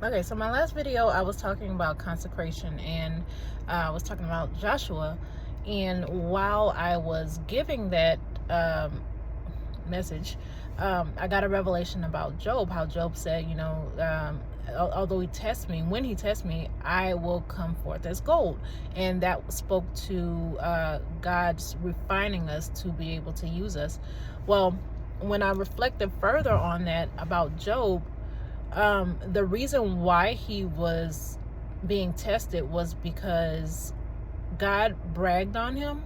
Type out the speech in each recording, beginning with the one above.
Okay, so my last video, I was talking about consecration, and I was talking about Joshua. And while I was giving that message, I got a revelation about Job, how Job said, although he tests me, when he tests me, I will come forth as gold. And that spoke to God's refining us to be able to use us. Well, when I reflected further on that about Job, the reason why he was being tested was because God bragged on him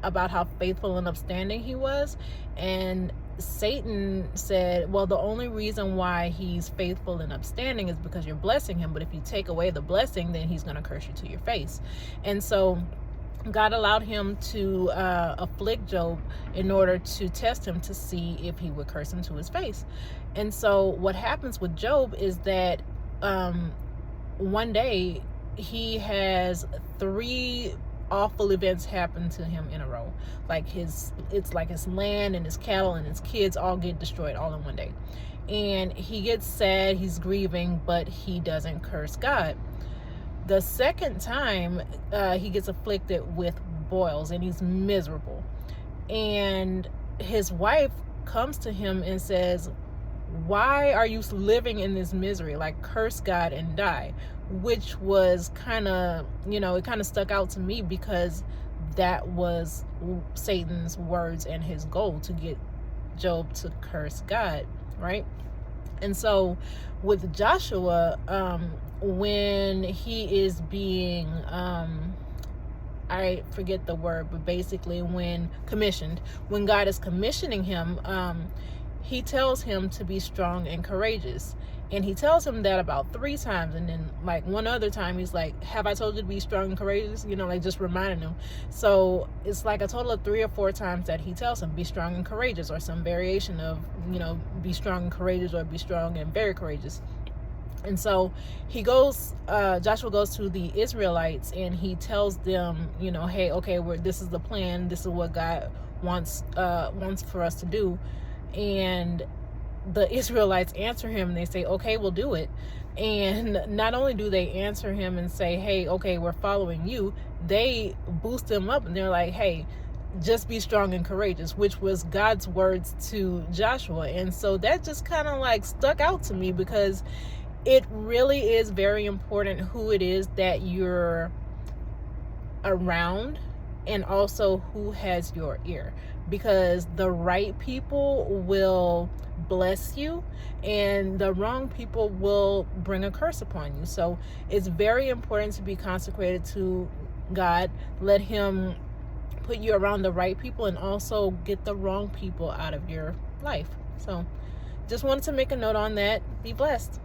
about how faithful and upstanding he was. And Satan said, well, the only reason why he's faithful and upstanding is because you're blessing him. But if you take away the blessing, then he's going to curse you to your face. And so God allowed him to afflict Job in order to test him to see if he would curse him to his face. And so what happens with Job is that one day he has 3 awful events happen to him in a row. It's like his land and his cattle and his kids all get destroyed all in one day. And he gets sad, he's grieving, but he doesn't curse God. The second time, he gets afflicted with boils and he's miserable. And his wife comes to him and says, why are you living in this misery? Like, curse God and die. Which was kind of, it kind of stuck out to me, because that was Satan's words and his goal, to get Job to curse God, right? And so with Joshua, when he is being, I forget the word, but basically when God is commissioning him, he tells him to be strong and courageous. And he tells him that about 3 times. And then like one other time, he's like, have I told you to be strong and courageous? Just reminding him. So it's like a total of 3 or 4 times that he tells him, be strong and courageous, or some variation of, be strong and courageous, or be strong and very courageous. And so he goes, Joshua goes to the Israelites and he tells them, hey, okay, this is the plan. This is what God wants for us to do. And the Israelites answer him and they say, okay, we'll do it. And not only do they answer him and say, hey, okay, we're following you, they boost him up and they're like, hey, just be strong and courageous, which was God's words to Joshua. And so that just kind of like stuck out to me, because it really is very important who it is that you're around, and also who has your ear, because the right people will bless you and the wrong people will bring a curse upon you. So it's very important to be consecrated to God. Let him put you around the right people, and also get the wrong people out of your life. So just wanted to make a note on that. Be blessed.